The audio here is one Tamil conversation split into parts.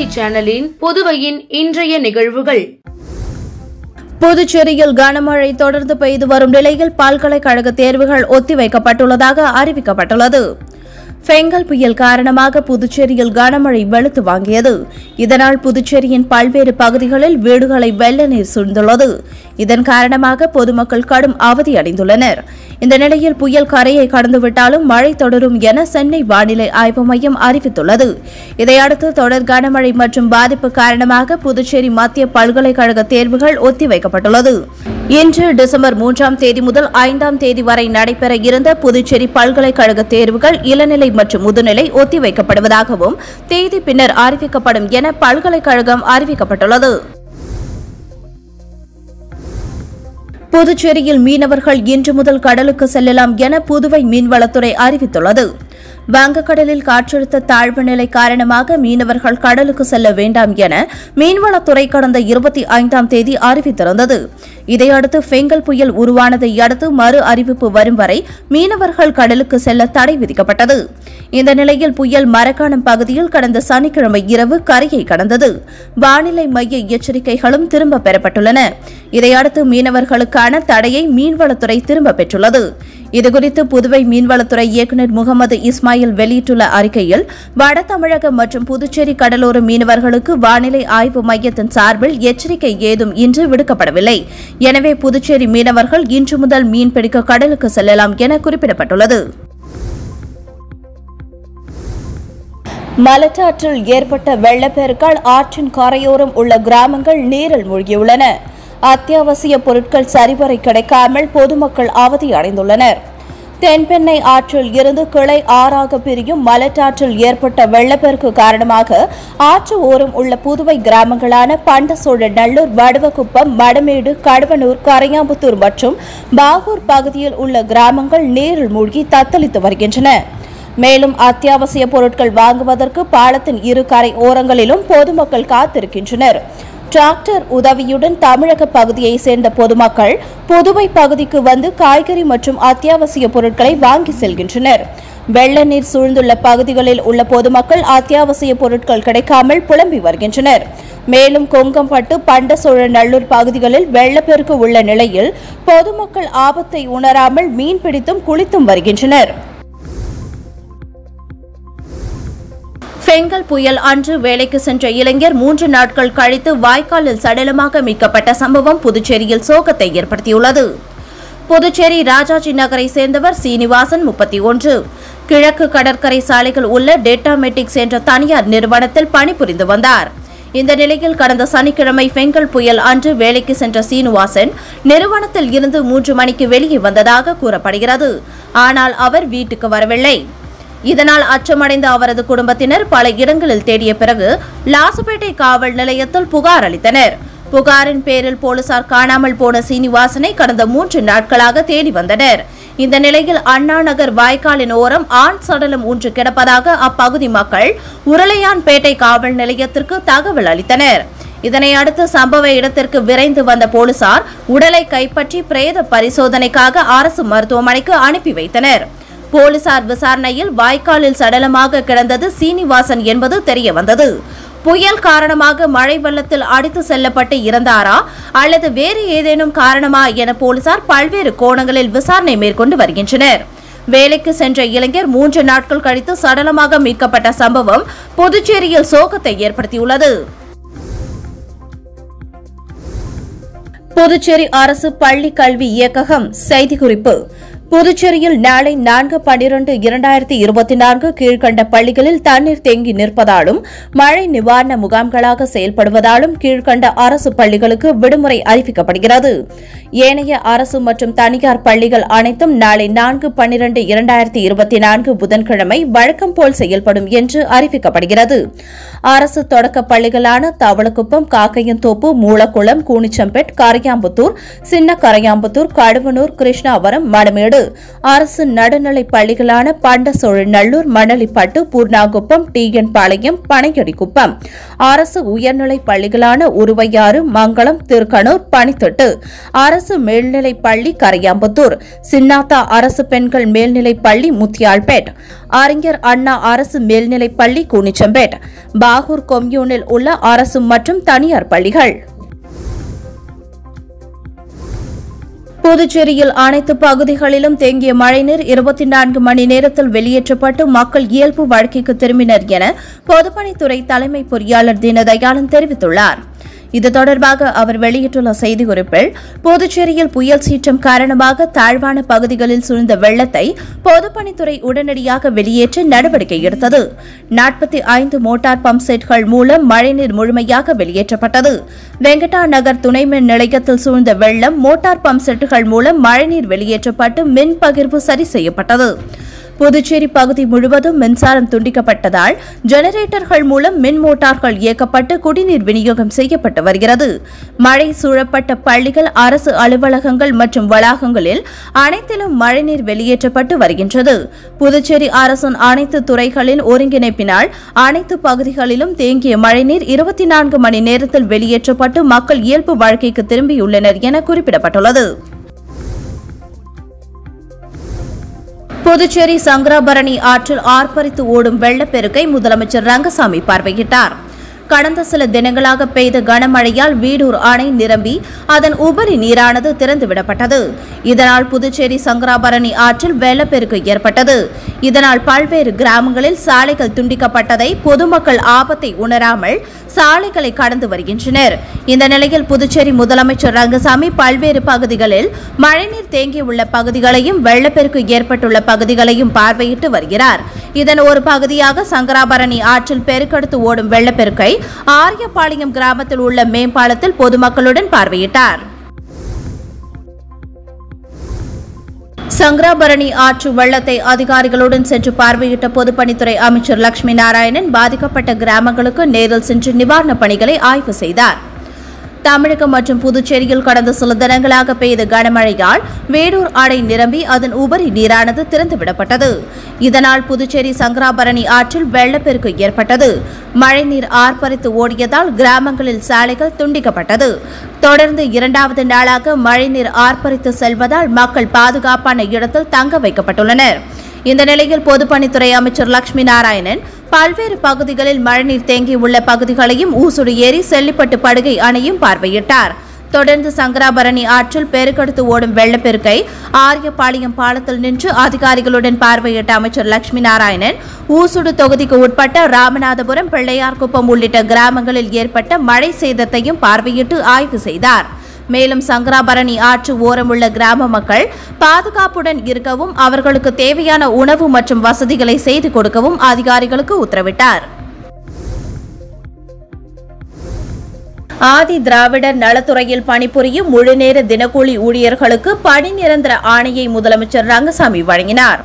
தொலைக்காட்சி சேனலின் புதுவையின் இன்றைய நிகழ்வுகள். புதுச்சேரியில் கனமழை தொடர்ந்து பெய்து வரும் நிலையில் பல்கலைக்கழக தேர்வுகள் ஒத்திவைக்கப்பட்டுள்ளதாக அறிவிக்கப்பட்டுள்ளது. பெங்கல் புயல் காரணமாக புதுச்சேரியில் கனமழை வெளுத்து வாங்கியது. இதனால் புதுச்சேரியின் பல்வேறு பகுதிகளில் வீடுகளை வெள்ள நீர் சூழ்ந்துள்ளது. இதன் காரணமாக பொதுமக்கள் கடும் அவதியடைந்துள்ளனர். இந்த நிலையில் புயல் கரையை கடந்துவிட்டாலும் மழை தொடரும் என சென்னை வானிலை ஆய்வு மையம் அறிவித்துள்ளது. இதையடுத்து தொடர் கனமழை மற்றும் பாதிப்பு காரணமாக புதுச்சேரி மத்திய பல்கலைக்கழக தேர்வுகள் ஒத்திவைக்கப்பட்டுள்ளது. இன்று டிசம்பர் 3ஆம் தேதி முதல் 5ஆம் தேதி வரை நடைபெற இருந்த புதுச்சேரி பல்கலைக்கழக தேர்வுகள் இளநிலை மற்றும் முதுநிலை ஒத்திவைக்கப்படுவதாகவும் தேதி பின்னர் அறிவிக்கப்படும் என பல்கலைக்கழகம் அறிவிக்கப்பட்டுள்ளது. புதுச்சேரியில் மீனவர்கள் இன்று முதல் கடலுக்கு செல்லலாம் என புதுவை மீன்வளத்துறை அறிவித்துள்ளது. வங்கக்கடலில் காற்றழுத்த தாழ்வு நிலை காரணமாக மீனவர்கள் கடலுக்கு செல்ல வேண்டாம் என மீன்வளத்துறை கடந்த 25ஆம் தேதி அறிவித்திருந்தது. இதையடுத்து பெங்கல் புயல் உருவானதை அடுத்து மறு அறிவிப்பு வரும் வரை மீனவர்கள் கடலுக்கு செல்ல தடை விதிக்கப்பட்டது. இந்த நிலையில் புயல் மரக்காணம் பகுதியில் கடந்த சனிக்கிழமை இரவு கரையை கடந்தது. வானிலை மைய எச்சரிக்கைகளும் திரும்பப் பெறப்பட்டுள்ளன. இதையடுத்து மீனவர்களுக்கான தடையை மீன்வளத்துறை திரும்பப் பெற்றுள்ளது. இதுகுறித்து புதுவை மீன்வளத்துறை இயக்குநர் முகமது இஸ்மாயில் வெளியிட்டுள்ள அறிக்கையில், வட தமிழகம் மற்றும் புதுச்சேரி கடலோர மீனவர்களுக்கு வானிலை ஆய்வு மையத்தின் சார்பில் எச்சரிக்கை ஏதும் இன்று விடுக்கப்படவில்லை. எனவே புதுச்சேரி மீனவர்கள் இன்று முதல் மீன்பிடிக்க கடலுக்கு செல்லலாம் என குறிப்பிடப்பட்டுள்ளது. மலட்டாற்றில் ஏற்பட்ட வெள்ளப்பெருக்கால் ஆற்றின் கரையோரம் உள்ள கிராமங்கள் நீரில் மூழ்கியுள்ளன. அத்தியாவசிய பொருட்கள் சரிவரை கிடைக்காமல் பொதுமக்கள் அவதியடைந்துள்ளனர். தென்பெண்ணை ஆற்றில் இருந்து கிளை ஆறாக பிரியும் மலட்டாற்றில் ஏற்பட்ட வெள்ளப்பெருக்கு காரணமாக ஆற்று ஓரம் உள்ள புதுவை கிராமங்களான பண்டசோழ நல்லூர், வடுவக்குப்பம், மடமேடு, கடவனூர், கரையாம்புத்தூர் மற்றும் பாகூர் பகுதியில் உள்ள கிராமங்கள் நீரில் மூழ்கி தத்தளித்து வருகின்றன. மேலும் அத்தியாவசிய பொருட்கள் வாங்குவதற்கு பாலத்தின் இரு கரை ஓரங்களிலும் பொதுமக்கள் காத்திருக்கின்றனர். டிராக்டர் உதவியுடன் தமிழக பகுதியை சேர்ந்த பொதுமக்கள் புதுவை பகுதிக்கு வந்து காய்கறி மற்றும் அத்தியாவசிய பொருட்களை வாங்கி செல்கின்றனர். வெள்ள நீர் சூழ்ந்துள்ள பகுதிகளில் உள்ள பொதுமக்கள் அத்தியாவசிய பொருட்கள் கிடைக்காமல் புலம்பி வருகின்றனர். மேலும் கொங்கம்பட்டு, பண்டசோழ நல்லூர் பகுதிகளில் வெள்ளப்பெருக்கு உள்ள நிலையில் பொதுமக்கள் ஆபத்தை உணராமல் மீன்பிடித்தும் குளித்தும் வருகின்றனர். பெங்கல் புயல் அன்று வேலைக்கு சென்ற இளைஞர் 3 நாட்கள் கழித்து வாய்க்காலில் சடலமாக மீட்கப்பட்ட சம்பவம் புதுச்சேரியில் சோகத்தை ஏற்படுத்தியுள்ளது. புதுச்சேரி ராஜாஜி நகரை சேர்ந்தவர் சீனிவாசன், 31, கிழக்கு கடற்கரை சாலைகள் உள்ள டேட்டாமெட்டிக்ஸ் என்ற தனியார் நிறுவனத்தில் பணிபுரிந்து வந்தார். இந்த நிலையில் கடந்த சனிக்கிழமை பெங்கல் புயல் அன்று வேலைக்கு சென்ற சீனிவாசன் நிறுவனத்தில் இருந்து 3 மணிக்கு வெளியே வந்ததாக கூறப்படுகிறது. ஆனால் அவர் வீட்டுக்கு வரவில்லை. இதனால் அச்சமடைந்த அவரது குடும்பத்தினர் பல இடங்களில் தேடிய பிறகு லாசுபேட்டை காவல் நிலையத்தில் புகார் அளித்தனர். புகாரின் பேரில் போலீசார் காணாமல் போன சீனிவாசனை கடந்த 3 நாட்களாக தேடி வந்தனர். இந்த நிலையில் அண்ணா நகர் வாய்க்காலின் ஓரம் ஆண் சடலம் ஒன்று கிடப்பதாக அப்பகுதி மக்கள் உருளையான்பேட்டை காவல் நிலையத்திற்கு தகவல் அளித்தனர். இதனை அடுத்து சம்பவ இடத்திற்கு விரைந்து வந்த போலீசார் உடலை கைப்பற்றி பிரேத பரிசோதனைக்காக அரசு மருத்துவமனைக்கு அனுப்பி வைத்தனர். போலீசார் விசாரணையில் வாய்க்காலில் சடலமாக கிடந்தது சீனிவாசன் என்பது தெரியவந்தது. புயல் காரணமாக மழை வெள்ளத்தில் அடித்து செல்லப்பட்டு இறந்தாரா அல்லது வேறு ஏதேனும் காரணமா என போலீசார் பல்வேறு கோணங்களில் விசாரணை மேற்கொண்டு வருகின்றனர். வேலைக்கு சென்ற இளைஞர் 3 நாட்கள் கழித்து சடலமாக மீட்கப்பட்ட சம்பவம் புதுச்சேரியில் சோகத்தை ஏற்படுத்தியுள்ளது. புதுச்சேரி அரசு பள்ளி கல்வி இயக்ககம் செய்திக்குறிப்பு. புதுச்சேரியில் நாளை 4/12/2024 கீழ்கண்ட பள்ளிகளில் தண்ணீர் தேங்கி நிற்பதாலும் மழை நிவாரண முகாம்களாக செயல்படுவதாலும் கீழ்கண்ட அரசு பள்ளிகளுக்கு விடுமுறை அறிவிக்கப்படுகிறது. ஏனைய அரசு மற்றும் தனியார் பள்ளிகள் அனைத்தும் நாளை 4/12/2024 புதன்கிழமை வழக்கம் போல் செயல்படும் என்று அறிவிக்கப்படுகிறது. அரசு தொடக்க பள்ளிகளான தவளக்குப்பம், காக்கையந்தோப்பு, மூலக்குளம், கூனிச்சம்பேட், கரையாம்புத்தூர், சின்ன கரையாம்புத்தூர், கடவனூர், கிருஷ்ணாவரம், மடமேடு, அரசு நடுநிலைப் பள்ளிகளான பண்டசோழநல்லூர், மணலிப்பட்டு, பூர்ணாங்குப்பம், டிஎன் பாளையம், பனையடிக்குப்பம், அரசு உயர்நிலைப் பள்ளிகளான உருவையாறு, மங்களம், திருக்கனூர், பனித்தட்டு, அரசு மேல்நிலைப் பள்ளி கரையாம்புத்தூர், சின்னாத்தா அரசு பெண்கள் மேல்நிலைப் பள்ளி முத்தியால்பேட், அறிஞர் அண்ணா அரசு மேல்நிலைப் பள்ளி கூனிச்சம்பேட், பாகூர் கொம்யூனில் உள்ள அரசு மற்றும் தனியார் பள்ளிகள். புதுச்சேரியில் அனைத்து பகுதிகளிலும் தேங்கிய மழைநீர் 24 மணி நேரத்தில் வெளியேற்றப்பட்டு மக்கள் இயல்பு வாழ்க்கைக்கு திரும்பினர் என பொதுப்பணித்துறை தலைமை பொறியாளர் தீனதயாளன் தெரிவித்துள்ளார். இது தொடர்பாக அவர் வெளியிட்டுள்ள செய்திக்குறிப்பில், புதுச்சேரியில் புயல் சீற்றம் காரணமாக தாழ்வான பகுதிகளில் சூழ்ந்த வெள்ளத்தை பொதுப்பணித்துறை உடனடியாக வெளியேற்ற நடவடிக்கை எடுத்தது. 45 மோட்டார் பம்ப் செட்கள் மூலம் மழைநீர் முழுமையாக வெளியேற்றப்பட்டது. வெங்கடா நகர் துணை மின் நிலையத்தில் சூழ்ந்த வெள்ளம் மோட்டார் பம்ப் செட்டுகள் மூலம் மழைநீர் வெளியேற்றப்பட்டு மின் பகிர்வு சரி செய்யப்பட்டது. புதுச்சேரி பகுதி முழுவதும் மின்சாரம் துண்டிக்கப்பட்டதால் ஜெனரேட்டர்கள் மூலம் மின் மோட்டார்கள் இயக்கப்பட்டு குடிநீர் விநியோகம் செய்யப்பட்டு வருகிறது. மழை சூழப்பட்ட பள்ளிகள், அரசு அலுவலகங்கள் மற்றும் வளாகங்களில் அனைத்திலும் மழைநீர் வெளியேற்றப்பட்டு வருகின்றது. புதுச்சேரி அரசின் அனைத்து துறைகளின் ஒருங்கிணைப்பினால் அனைத்து பகுதிகளிலும் தேங்கிய மழைநீர் 24 மணி நேரத்தில் வெளியேற்றப்பட்டு மக்கள் இயல்பு வாழ்க்கைக்கு திரும்பியுள்ளனர் என குறிப்பிடப்பட்டுள்ளது. புதுச்சேரி சங்கராபரணி ஆற்றில் ஆர்ப்பரித்து ஓடும் வெள்ளப்பெருக்கை முதலமைச்சர் ரங்கசாமி பார்வையிட்டார். கடந்த சில தினங்களாக பெய்த கனமழையால் வீடூர் அணை நிரம்பி அதன் உபரி நீரானது திறந்துவிடப்பட்டது. இதனால் புதுச்சேரி சங்கராபரணி ஆற்றில் வெள்ளப்பெருக்கு ஏற்பட்டது. இதனால் பல்வேறு கிராமங்களில் சாலைகள் துண்டிக்கப்பட்டதை பொதுமக்கள் ஆபத்தை உணராமல் சாலைகளை கடந்து வருகின்றனர். இந்த நிலையில் புதுச்சேரி முதலமைச்சர் ரங்கசாமி பல்வேறு பகுதிகளில் மழைநீர் தேங்கியுள்ள பகுதிகளையும் வெள்ளப்பெருக்கு ஏற்பட்டுள்ள பகுதிகளையும் பார்வையிட்டு வருகிறார். இதன் ஒரு பகுதியாக சங்கராபரணி ஆற்றில் பெருக்கெடுத்து ஓடும் வெள்ளப்பெருக்கை ஆரியபாளையம் கிராமத்தில் உள்ள மேம்பாலத்தில் பொதுமக்களுடன் பார்வையிட்டார். சங்கராபரணி ஆற்று வெள்ளத்தை அதிகாரிகளுடன் சென்று பார்வையிட்ட பொதுப்பணித்துறை அமைச்சர் லட்சுமி நாராயணன் பாதிக்கப்பட்ட கிராமங்களுக்கு நேரில் சென்று நிவாரணப் பணிகளை ஆய்வு செய்தார். தமிழகம் மற்றும் புதுச்சேரியில் கடந்த சில தினங்களாக பெய்த கனமழையால் வேடூர் அணை நிரம்பி அதன் உபரி நீரானது திறந்துவிடப்பட்டது. இதனால் புதுச்சேரி சங்கராபரணி ஆற்றில் வெள்ளப்பெருக்கு ஏற்பட்டது. மழைநீர் ஆர்ப்பரித்து ஓடியதால் கிராமங்களில் சாலைகள் துண்டிக்கப்பட்டது. தொடர்ந்து 2வது நாளாக மழைநீர் ஆர்ப்பரித்து செல்வதால் மக்கள் பாதுகாப்பான இடத்தில் தங்க வைக்கப்பட்டுள்ளனர். இந்த நிலையில் பொதுப்பணித்துறை அமைச்சர் லட்சுமி நாராயணன் பல்வேறு பகுதிகளில் மழைநீர் தேங்கியுள்ள பகுதிகளையும் ஊசுடு ஏரி, செல்லிப்பட்டு படுகை அணையும் பார்வையிட்டார். தொடர்ந்து சங்கராபரணி ஆற்றில் பெருக்கெடுத்து ஓடும் வெள்ளப்பெருக்கை ஆரியபாளையம் பாலத்தில் நின்று அதிகாரிகளுடன் பார்வையிட்ட அமைச்சர் லட்சுமி நாராயணன் ஊசுடு தொகுதிக்கு உட்பட்ட ராமநாதபுரம், பிள்ளையார்குப்பம் உள்ளிட்ட கிராமங்களில் ஏற்பட்ட மழை சேதத்தையும் பார்வையிட்டு ஆய்வு செய்தார். மேலும் சங்கராபரணி ஆற்று ஓரமுள்ள கிராம மக்கள் பாதுகாப்புடன் இருக்கவும் அவர்களுக்கு தேவையான உணவு மற்றும் வசதிகளை செய்து கொடுக்கவும் அதிகாரிகளுக்கு உத்தரவிட்டார். ஆதி திராவிடர் நலத்துறையில் பணிபுரியும் முழுநேர தினக்கூலி ஊழியர்களுக்கு பணி நிரந்தர ஆணையை முதலமைச்சர் ரங்கசாமி வழங்கினார்.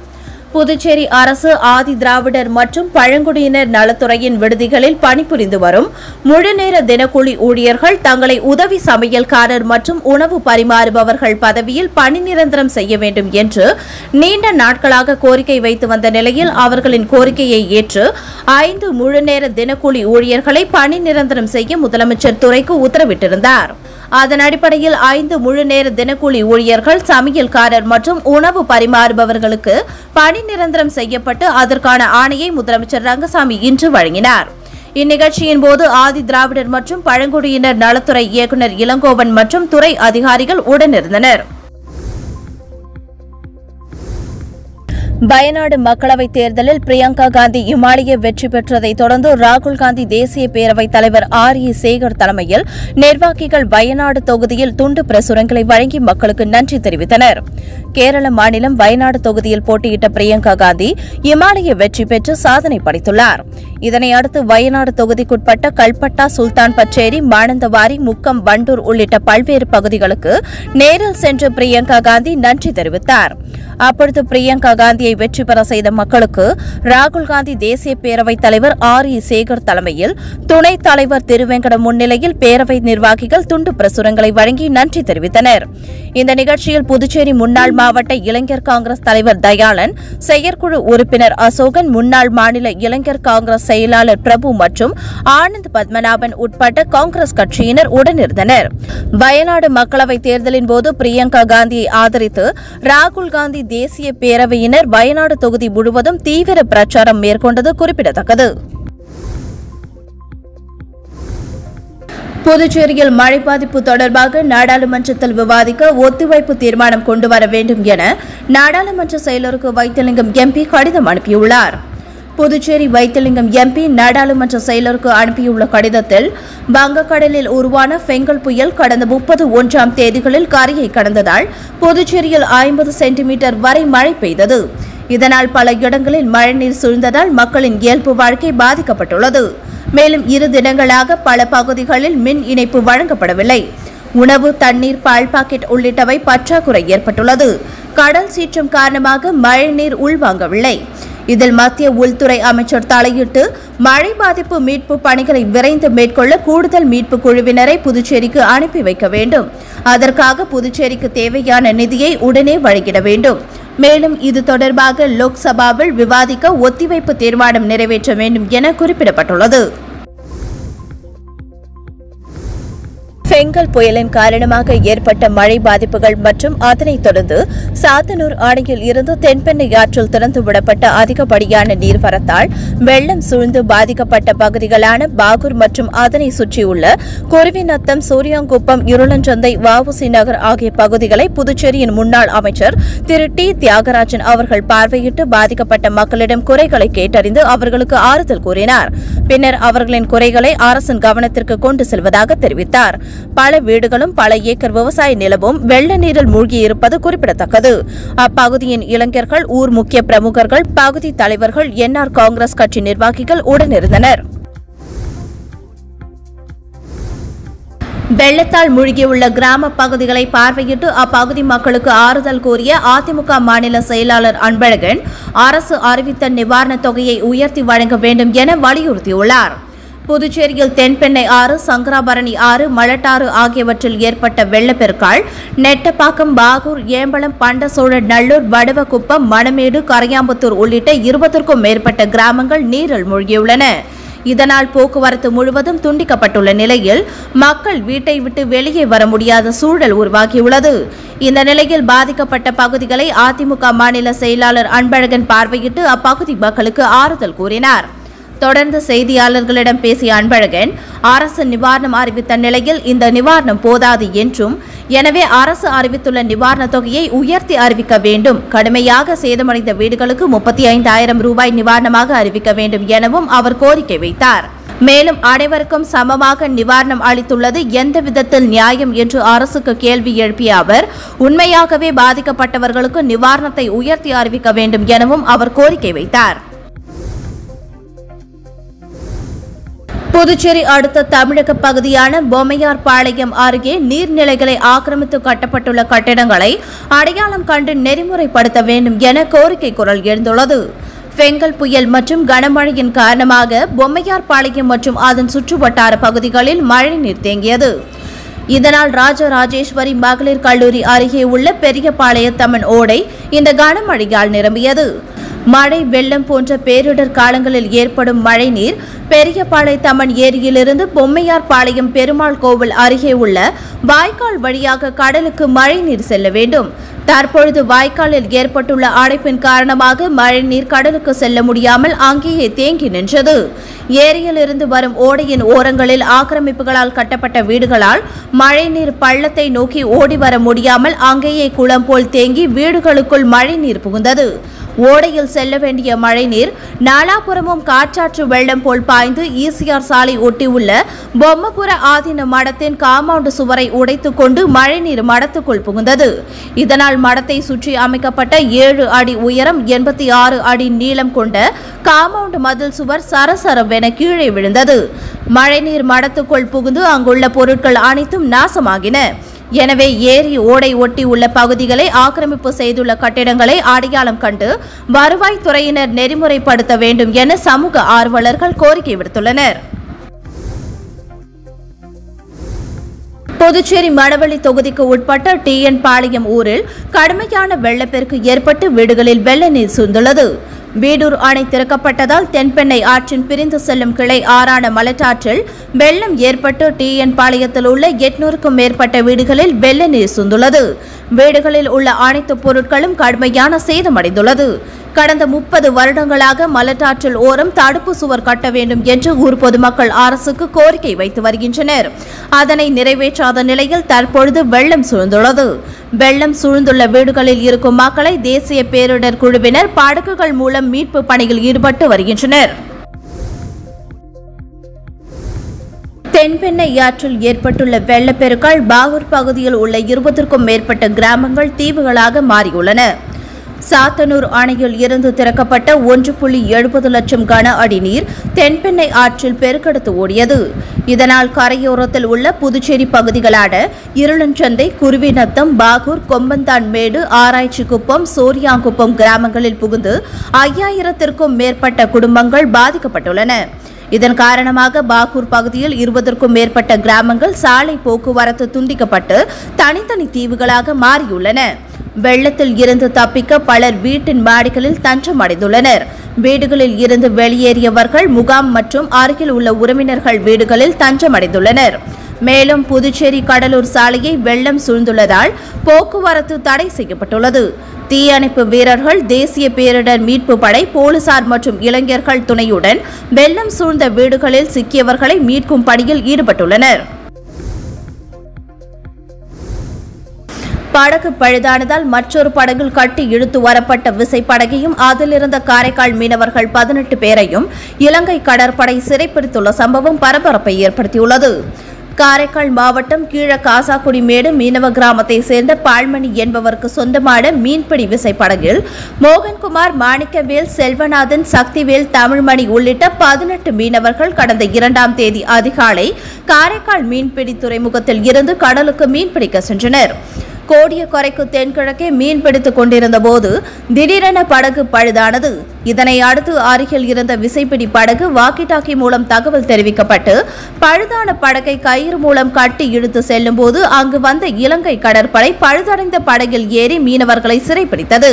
புதுச்சேரி அரசு ஆதி திராவிடர் மற்றும் பழங்குடியினர் நலத்துறையின் விடுதிகளில் பணிபுரிந்து வரும் முழுநேர தினக்கூலி ஊழியர்கள் தங்களை உதவி சமையல்காரர் மற்றும் உணவு பரிமாறுபவர்கள் பதவியில் பணி நிரந்தரம் செய்ய வேண்டும் என்று நீண்ட நாட்களாக கோரிக்கை வைத்து வந்த நிலையில் அவர்களின் கோரிக்கையை ஏற்று 5 முழுநேர தினக்கூலி ஊழியர்களை பணி நிரந்தரம் செய்ய முதலமைச்சர் துறைக்கு உத்தரவிட்டிருந்தார். அதன் அடிப்படையில் 5 முழுநேர தினக்கூலி ஊழியர்கள், சமையல்காரர் மற்றும் உணவு பரிமாறுபவர்களுக்கு பணி நிரந்தரம் செய்யப்பட்டு அதற்கான ஆணையை முதலமைச்சர் ரங்கசாமி இன்று வழங்கினார். இந்நிகழ்ச்சியின் போது ஆதி திராவிடர் மற்றும் பழங்குடியினர் நலத்துறை இயக்குநர் இளங்கோவன் மற்றும் துறை அதிகாரிகள் உடனிருந்தனர். வயநாடு மக்களவைத் தேர்தலில் பிரியங்கா காந்தி இமாலய வெற்றி பெற்றதை தொடர்ந்து ராகுல் காந்தி தேசிய பேரவைத் தலைவர் RE சேகர் தலைமையில் நிர்வாகிகள் வயநாடு தொகுதியில் துண்டு பிரசுரங்களை வழங்கி மக்களுக்கு நன்றி தெரிவித்தனர். கேரள மாநிலம் வயநாடு தொகுதியில் போட்டியிட்ட பிரியங்கா காந்தி இமாலய வெற்றி பெற்று சாதனை படைத்துள்ளார். இதனையடுத்து வயநாடு தொகுதிக்குட்பட்ட கல்பட்டா, சுல்தான் பச்சேரி, மானந்தவாடி, முக்கம், வண்டூர் உள்ளிட்ட பல்வேறு பகுதிகளுக்கு நேரில் சென்று பிரியங்கா காந்தி நன்றி தெரிவித்தார். அப்பொழுது பிரியங்கா காந்தியை புதுச்சேரியை வெற்றி பெற செய்த மக்களுக்கு ராகுல் காந்தி தேசிய பேரவைத் தலைவர் ஆர் இ சேகர் தலைமையில் துணைத் தலைவர் திருவேங்கடம் முன்னிலையில் பேரவை நிர்வாகிகள் துண்டு பிரசுரங்களை வழங்கி நன்றி தெரிவித்தனர். இந்த நிகழ்ச்சியில் புதுச்சேரி முன்னாள் மாவட்ட இளைஞர் காங்கிரஸ் தலைவர் தயாளன், செயற்குழு உறுப்பினர் அசோகன், முன்னாள் மாநில இளைஞர் காங்கிரஸ் செயலாளர் பிரபு மற்றும் ஆனந்த் பத்மநாபன் உட்பட்ட காங்கிரஸ் கட்சியினர் உடனிருந்தனர். வயநாடு மக்களவைத் தேர்தலின் போது பிரியங்கா காந்தியை ஆதரித்து ராகுல் காந்தி தேசிய பேரவையினர் வயநாடு தொகுதி முழுவதும் தீவிர பிரச்சாரம் மேற்கொண்டது குறிப்பிடத்தக்கது. புதுச்சேரியில் மழை பாதிப்பு தொடர்பாக நாடாளுமன்றத்தில் விவாதிக்க ஒத்திவைப்பு தீர்மானம் கொண்டுவர வேண்டும் என நாடாளுமன்ற செயலருக்கு வைத்திலிங்கம் எம்பி கடிதம் அனுப்பியுள்ளார். புதுச்சேரி வைத்திலிங்கம் எம்பி நாடாளுமன்ற செயலருக்கு அனுப்பியுள்ள கடிதத்தில் வங்கக்கடலில் உருவான ஃபெங்கல் புயல் கடந்த 31ஆம் தேதிகளில் கரையை கடந்ததால் புதுச்சேரியில் 50 சென்டிமீட்டர் வரை மழை பெய்தது. இதனால் பல இடங்களில் மழைநீர் சூழ்ந்ததால் மக்களின் இயல்பு வாழ்க்கை பாதிக்கப்பட்டுள்ளது. மேலும் 2 தினங்களாக பல பகுதிகளில் மின் இணைப்பு வழங்கப்படவில்லை. உணவு, தண்ணீர், பால் பாக்கெட் உள்ளிட்டவை பற்றாக்குறை ஏற்பட்டுள்ளது. கடல் சீற்றம் காரணமாக மழைநீர் உள்வாங்கவில்லை. இதில் மத்திய உள்துறை அமைச்சர் தலையிட்டு மழை பாதிப்பு மீட்பு பணிகளை விரைந்து மேற்கொள்ள கூடுதல் மீட்பு குழுவினரை புதுச்சேரிக்கு அனுப்பி வைக்க வேண்டும். அதற்காக புதுச்சேரிக்கு தேவையான நிதியை உடனே வழங்கிட வேண்டும். மேலும் இது தொடர்பாக லோக்சபாவில் விவாதிக்க ஒத்திவைப்பு தீர்மானம் நிறைவேற்ற வேண்டும் என குறிப்பிடப்பட்டுள்ளது. ஃபெங்கல் புயலின் காரணமாக ஏற்பட்ட மழை பாதிப்புகள் மற்றும் அதனைத் தொடர்ந்து சாத்தனூர் அணையில் இருந்து தென்பெண்ணை ஆற்றில் திறந்துவிடப்பட்ட அதிகப்படியான நீர்வரத்தால் வெள்ளம் சூழ்ந்து பாதிக்கப்பட்ட பகுதிகளான பாகூர் மற்றும் அதனை சுற்றியுள்ள குருவிநத்தம், சூரியாங்குப்பம், இருளஞ்சந்தை, வஉசி நகர் ஆகிய பகுதிகளை புதுச்சேரியின் முன்னாள் அமைச்சர் திரு டி தியாகராஜன் அவர்கள் பார்வையிட்டு பாதிக்கப்பட்ட மக்களிடம் குறைகளை கேட்டறிந்து அவர்களுக்கு ஆறுதல் கூறினார். பின்னர் அவர்களின் குறைகளை அரசின் கவனத்திற்கு கொண்டு செல்வதாக தெரிவித்தார். பல வீடுகளும் பல ஏக்கர் விவசாய நிலமும் வெள்ள நீரில் மூழ்கியிருப்பது குறிப்பிடத்தக்கது. அப்பகுதியின் இளைஞர்கள், ஊர் முக்கிய பிரமுகர்கள், பகுதி தலைவர்கள், என்ஆர் காங்கிரஸ் கட்சி நிர்வாகிகள் உடனிருந்தனர். வெள்ளத்தால் மூழ்கியுள்ள கிராம பகுதிகளை பார்வையிட்டு அப்பகுதி மக்களுக்கு ஆறுதல் கூறிய அதிமுக மாநில செயலாளர் அன்பழகன் அரசு அறிவித்த நிவாரணத் தொகையை உயர்த்தி வழங்க வேண்டும் என வலியுறுத்தியுள்ளார். புதுச்சேரியில் தென்பெண்ணை ஆறு, சங்கராபரணி ஆறு, மலட்டாறு ஆகியவற்றில் ஏற்பட்ட வெள்ளப்பெருக்கால் நெட்டப்பாக்கம், பாகூர், ஏம்பலம், பண்டசோழ, நல்லூர், வடுவக்குப்பம், மணமேடு, கரையாம்புத்தூர் உள்ளிட்ட 20க்கும் மேற்பட்ட கிராமங்கள் நீரில் மூழ்கியுள்ளன. இதனால் போக்குவரத்து முழுவதும் துண்டிக்கப்பட்டுள்ள நிலையில் மக்கள் வீட்டை விட்டு வெளியே வர முடியாத சூழல் உருவாகியுள்ளது. இந்த நிலையில் பாதிக்கப்பட்ட பகுதிகளை அதிமுக மாநில செயலாளர் அன்பழகன் பார்வையிட்டு அப்பகுதி மக்களுக்கு ஆறுதல் கூறினார். தொடர்ந்து செய்தியாளர்களிடம் பேசிய அன்பழகன், அரசு நிவாரணம் அறிவித்த நிலையில் இந்த நிவாரணம் போதாது என்றும், எனவே அரசு அறிவித்துள்ள நிவாரணத் தொகையை உயர்த்தி அறிவிக்க வேண்டும். கடுமையாக சேதமடைந்த வீடுகளுக்கு 35,000 ரூபாய் நிவாரணமாக அறிவிக்க வேண்டும் எனவும் அவர் கோரிக்கை வைத்தார். மேலும் அனைவருக்கும் சமமாக நிவாரணம் அளித்துள்ளது எந்த விதத்தில் நியாயம் என்று அரசுக்கு கேள்வி எழுப்பிய அவர், உண்மையாகவே பாதிக்கப்பட்டவர்களுக்கு நிவாரணத்தை உயர்த்தி அறிவிக்க வேண்டும் எனவும் அவர் கோரிக்கை வைத்தார். புதுச்சேரி அடுத்த தமிழக பகுதியான பொம்மையார்பாளையம் அருகே நீர்நிலைகளை ஆக்கிரமித்து கட்டப்பட்டுள்ள கட்டிடங்களை அடையாளம் கண்டு நெறிமுறைப்படுத்த வேண்டும் என கோரிக்கை குரல் எழுந்துள்ளது. ஃபெங்கல் புயல் மற்றும் கனமழையின் காரணமாக பொம்மையார்பாளையம் மற்றும் அதன் சுற்றுவட்டார பகுதிகளில் மழைநீர் தேங்கியது. இதனால் ராஜராஜேஸ்வரி மகளிர் கல்லூரி அருகே உள்ள பெரியபாளையத்தம்மன் ஓடை இந்த கனமழையால் நிரம்பியது. மழை, வெள்ளம் போன்ற பேரிடர் காலங்களில் ஏற்படும் மழைநீர் பெரியபாளையத்தம்மன் ஏரியிலிருந்து பொம்மையார்பாளையம் பெருமாள் கோவில் அருகே உள்ள வாய்க்கால் வழியாக கடலுக்கு மழைநீர் செல்ல வேண்டும். தற்பொழுது வாய்க்காலில் ஏற்பட்டுள்ள அடைப்பின் காரணமாக மழைநீர் கடலுக்கு செல்ல முடியாமல் அங்கேயே தேங்கி நின்றது. ஏரியிலிருந்து வரும் ஓடையின் ஓரங்களில் ஆக்கிரமிப்புகளால் கட்டப்பட்ட வீடுகளால் மழைநீர் பள்ளத்தை நோக்கி ஓடி வர முடியாமல் அங்கேயே குளம் போல் தேங்கி வீடுகளுக்குள் மழைநீர் புகுந்தது. ஓடையில் செல்ல வேண்டிய மழைநீர் நாலாபுரமும் காற்றாற்று வெள்ளம் போல் பாய்ந்து ஈசிஆர் சாலை ஒட்டியுள்ள பொம்மபுர ஆதீன மடத்தின் காம்பவுண்ட் சுவரை உடைத்துக் கொண்டு மழைநீர் மடத்துக்குள் புகுந்தது. இதனால் மடத்தை சுற்றி அமைக்கப்பட்ட 7 அடி உயரம் 86 அடி நீளம் கொண்ட காம்பவுண்ட் மதில் சுவர் சரசரவென கீழே விழுந்தது. மழைநீர் மடத்துக்குள் புகுந்து அங்குள்ள பொருட்கள் அனைத்தும் நாசமாகின. எனவே ஏரி ஓடை ஒட்டி உள்ள பகுதிகளை ஆக்கிரமிப்பு செய்துள்ள கட்டிடங்களை அடையாளம் கண்டு வருவாய்த்துறையினர் நெறிமுறைப்படுத்த வேண்டும் என சமூக ஆர்வலர்கள் கோரிக்கை விடுத்துள்ளனர். புதுச்சேரி மணவெளி தொகுதிக்கு உட்பட்ட டிஎன் பாளையம் ஊரில் கடுமையான வெள்ளப்பெருக்கு ஏற்பட்டு வீடுகளில் வெள்ள நீர் சூழ்ந்துள்ளது. வீடூர் அணை திறக்கப்பட்டதால் தென்பெண்ணை ஆற்றின் பிரிந்து செல்லும் கிளை ஆறான மலட்டாற்றில் வெள்ளம் ஏற்பட்டு டிஎன் பாளையத்தில் உள்ள 800க்கும் மேற்பட்ட வீடுகளில் வெள்ள நீர் சூழ்ந்துள்ளது. வீடுகளில் உள்ள அனைத்து பொருட்களும் கடுமையான சேதமடைந்துள்ளது. கடந்த 30 வருடங்களாக மலட்டாற்றில் ஓரம் தடுப்பு சுவர் கட்ட வேண்டும் என்று ஊர் பொதுமக்கள் அரசுக்கு கோரிக்கை வைத்து வருகின்றனர். அதனை நிறைவேற்றாத நிலையில் தற்பொழுது வெள்ளம் சூழ்ந்துள்ளது. வெள்ளம் சூழ்ந்துள்ள வீடுகளில் இருக்கும் மக்களை தேசிய பேரிடர் குழுவினர் படகுகள் மூலம் மீட்பு பணியில் ஈடுபட்டு வருகின்றனர். தென்பெண்ணை ஆற்றில் ஏற்பட்டுள்ள வெள்ளப்பெருக்கால் பாகூர் பகுதியில் உள்ள 20க்கும் மேற்பட்ட கிராமங்கள் தீவுகளாக மாறியுள்ளன. சாத்தனூர் அணையில் இருந்து திறக்கப்பட்ட 1.70 லட்சம் கன அடி நீர் தென்பெண்ணை ஆற்றில் பெருக்கெடுத்து ஓடியது. இதனால் கரையோரத்தில் உள்ள புதுச்சேரி பகுதிகளான இருளஞ்சந்தை, குருவிநத்தம், பாகூர், கொம்பந்தான் மேடு, ஆராய்ச்சி குப்பம், சோரியாங்குப்பம் கிராமங்களில் புகுந்து 5000த்திற்கும் மேற்பட்ட குடும்பங்கள் பாதிக்கப்பட்டுள்ளன. இதன் காரணமாக பாகூர் பகுதியில் 20க்கும் மேற்பட்ட கிராமங்கள் சாலை போக்குவரத்து துண்டிக்கப்பட்டு தனித்தனி தீவுகளாக மாறியுள்ளன. வெள்ளத்தில் இருந்து தப்பிக்க பலர் வீட்டின் மாடிகளில் தஞ்சம் அடைந்துள்ளனர். வீடுகளில் இருந்து வெளியேறியவர்கள் முகாம் மற்றும் அருகில் உள்ள உறவினர்கள் வீடுகளில் தஞ்சம் அடைந்துள்ளனர். மேலும் புதுச்சேரி கடலூர் சாலையை வெள்ளம் சூழ்ந்துள்ளதால் போக்குவரத்து தடை செய்யப்பட்டுள்ளது. தீயணைப்பு வீரர்கள், தேசிய பேரிடர் மீட்பு படை, போலீசார் மற்றும் இளைஞர்கள் துணையுடன் வெள்ளம் சூழ்ந்த வீடுகளில் சிக்கியவர்களை மீட்கும் பணியில் ஈடுபட்டுள்ளனர். படகு பழுதானதால் மற்றொரு படகில் கட்டி இழுத்து வரப்பட்ட விசைப்படகையும் அதிலிருந்த காரைக்கால் மீனவர்கள் 18 பேரையும் இலங்கை கடற்படை சிறைப்பிடித்துள்ள சம்பவம் பரபரப்பை ஏற்படுத்தியுள்ளது. காரைக்கால் மாவட்டம் கீழ காசாக்குடி மேடு மீனவ கிராமத்தை சேர்ந்த பால்மணி என்பவருக்கு சொந்தமான மீன்பிடி விசைப்படகில் மோகன்குமார், மாணிக்கவேல், செல்வநாதன், சக்திவேல், தமிழ்மணி உள்ளிட்ட 18 மீனவர்கள் கடந்த 2ஆம் தேதி அதிகாலை காரைக்கால் மீன்பிடி துறைமுகத்தில் இருந்து கடலுக்கு மீன்பிடிக்க சென்றனர். கோடியக்கரைக்கு தென்கிழக்கே மீன் பிடித்துக் கொண்டிருந்த போது திடீரென படகு பழுதானது. இதனை அடுத்து அருகில் இருந்த விசைப்பிடி படகு வாக்கி டாக்கி மூலம் தகவல் தெரிவிக்கப்பட்டு பழுதான படகை கயிறு மூலம் கட்டி இழுத்து செல்லும் போது அங்கு வந்த இலங்கை கடற்படை பழுதடைந்த படகில் ஏறி மீனவர்களை சிறைப்பிடித்தது.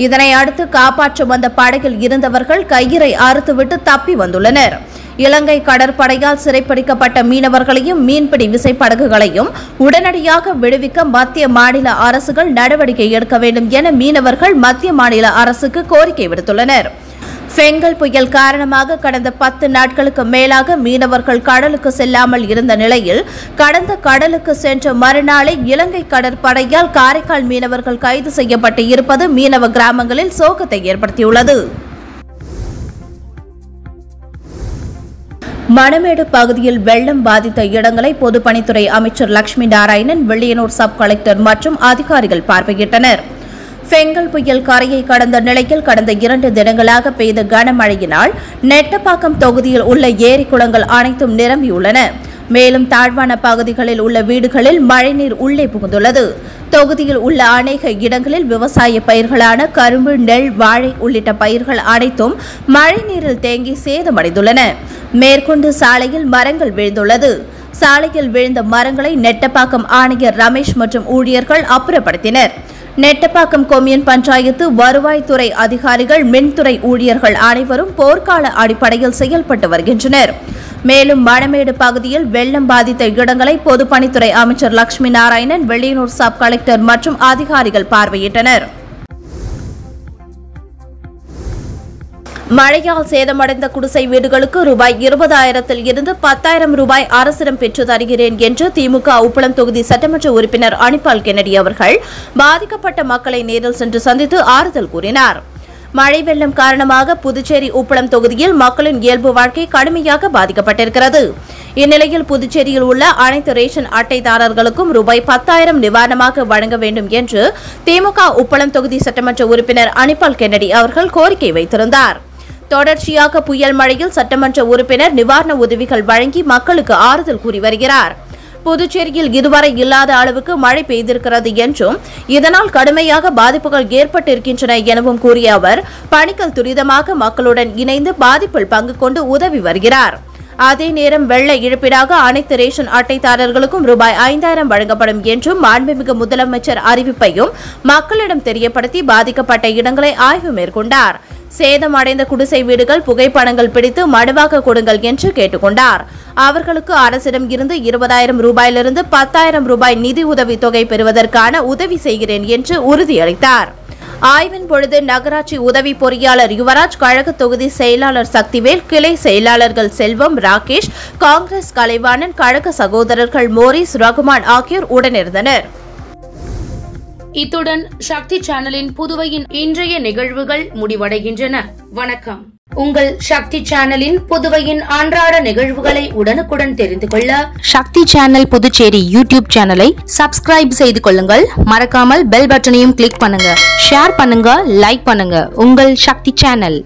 இதனை அடுத்து காப்பாற்ற வந்த படகில் இருந்தவர்கள் கயிறை அறுத்துவிட்டு தப்பி வந்துள்ளனர். இலங்கை கடற்படையால் சிறைப்பிடிக்கப்பட்ட மீனவர்களையும் மீன்பிடி விசைப்படகுகளையும் உடனடியாக விடுவிக்க மத்திய மாநில அரசுகள் நடவடிக்கை எடுக்க வேண்டும் என மீனவர்கள் மத்திய மாநில அரசுக்கு கோரிக்கை விடுத்துள்ளனர். பெங்கல் புயல் காரணமாக கடந்த 10 நாட்களுக்கு மேலாக மீனவர்கள் கடலுக்கு செல்லாமல் இருந்த நிலையில் கடந்த கடலுக்கு சென்ற மறுநாளே இலங்கை கடற்படையால் காரைக்கால் மீனவர்கள் கைது செய்யப்பட்டு இருப்பது மீனவ கிராமங்களில் சோகத்தை ஏற்படுத்தியுள்ளது. மணமேடு பகுதியில் வெள்ளம் பாதித்த இடங்களை பொதுப்பணித்துறை அமைச்சர் லட்சுமி நாராயணன், வில்லியனூர் சப் கலெக்டர் மற்றும் அதிகாரிகள் பார்வையிட்டனர். பெங்கல் புயல் கரையை கடந்த நிலையில் கடந்த 2 தினங்களாக பெய்த கனமழையினால் நெட்டப்பாக்கம் தொகுதியில் உள்ள ஏரி குளங்கள் அனைத்தும் நிரம்பியுள்ளன. மேலும் தாழ்வான பகுதிகளில் உள்ள வீடுகளில் மழைநீர் உள்ளே புகுந்துள்ளது. தொகுதியில் உள்ள அநேக இடங்களில் விவசாய பயிர்களான கரும்பு, நெல், வாழை உள்ளிட்ட பயிர்கள் அனைத்தும் மழைநீரில் தேங்கி சேதமடைந்துள்ளன. மேற்கொண்டு சாலையில் மரங்கள் விழுந்துள்ளது. சாலையில் விழுந்த மரங்களை நெட்டப்பாக்கம் ஆணையர் ரமேஷ் மற்றும் ஊழியர்கள் அப்புறப்படுத்தினர். நெட்டப்பாக்கம் கொம்யூன் பஞ்சாயத்து, வருவாய்த்துறை அதிகாரிகள், மின்துறை ஊழியர்கள் அனைவரும் போர்க்கால அடிப்படையில் செயல்பட்டு வருகின்றனர். மேலும் மணமேடு பகுதியில் வெள்ளம் பாதித்த இடங்களை பொதுப்பணித்துறை அமைச்சர் லட்சுமி நாராயணன், வில்லியனூர் சப் கலெக்டர் மற்றும் அதிகாரிகள் பார்வையிட்டனர். மழையால் சேதமடைந்த குடிசை வீடுகளுக்கு ரூபாய் 20,000 இருந்து 10,000 ரூபாய் அரசிடம் பெற்று தருகிறேன் என்று திமுக உப்பளம் தொகுதி சட்டமன்ற உறுப்பினர் அனிபால் கென்னடி அவர்கள் பாதிக்கப்பட்ட மக்களை நேரில் சென்று சந்தித்து ஆறுதல் கூறினார். மழை வெள்ளம் காரணமாக புதுச்சேரி உப்பளம் தொகுதியில் மக்களின் இயல்பு வாழ்க்கை கடுமையாக பாதிக்கப்பட்டிருக்கிறது. இந்நிலையில் புதுச்சேரியில் உள்ள அனைத்து ரேஷன் அட்டைதாரர்களுக்கும் ரூபாய் 10,000 நிவாரணமாக வழங்க வேண்டும் என்று திமுக உப்பளம் தொகுதி சட்டமன்ற உறுப்பினர் அனிபால் கென்னடி அவர்கள் கோரிக்கை வைத்திருந்தார். தொடர்ச்சியாக புயல் மழையில் சட்டமன்ற உறுப்பினர் நிவாரண உதவிகள் வழங்கி மக்களுக்கு ஆறுதல் கூறி வருகிறார். புதுச்சேரியில் இதுவரை இல்லாத அளவுக்கு மழை பெய்திருக்கிறது என்றும் இதனால் கடுமையாக பாதிப்புகள் ஏற்பட்டிருக்கின்றன எனவும் கூறிய அவர் பணிகள் துரிதமாக மக்களுடன் இணைந்து பாதிப்பில் பங்கு கொண்டு உதவி வருகிறார். அதே நேரம் வெள்ள இழப்பீடாக அனைத்து ரேஷன் அட்டைதாரர்களுக்கும் ரூபாய் 5000 வழங்கப்படும் என்றும் மாண்புமிகு முதலமைச்சர் அறிவிப்பையும் மக்களிடம் தெரியப்படுத்தி பாதிக்கப்பட்ட இடங்களை ஆய்வு மேற்கொண்டார். சேதமடைந்த குடிசை வீடுகள் புகைப்படங்கள் பிடித்து மனுவாக கொடுங்கள் என்று கேட்டுக்கொண்டார். அவர்களுக்கு அரசிடம் இருந்து 20,000 ரூபாயிலிருந்து 10,000 ரூபாய் நிதி உதவி தொகை பெறுவதற்கான உதவி செய்கிறேன் என்று உறுதியளித்தார். ஆய்வின் பொழுது நகராட்சி உதவி பொறியாளர் யுவராஜ், கழக தொகுதி செயலாளர் சக்திவேல், கிளை செயலாளர்கள் செல்வம், ராகேஷ், காங்கிரஸ் கலைவாணன், கழக சகோதரர்கள் மோரிஸ், ரகுமான் ஆகியோர் உடனிருந்தனர். இத்துடன் சக்தி சேனலின் புதுவையின் இன்றைய நிகழ்வுகள் முடிவடைகின்றன. வணக்கம். உங்கள் சக்தி சேனலின் புதுவையின் அன்றாட நிகழ்வுகளை உடனுக்குடன் தெரிந்து கொள்ள சக்தி சேனல் புதுச்சேரி யூடியூப் சேனலை சப்ஸ்கிரைப் செய்து கொள்ளுங்கள். மறக்காமல் பெல் பட்டனையும் கிளிக் பண்ணுங்க. ஷேர் பண்ணுங்க, லைக் பண்ணுங்க. உங்கள் சக்தி சேனல்.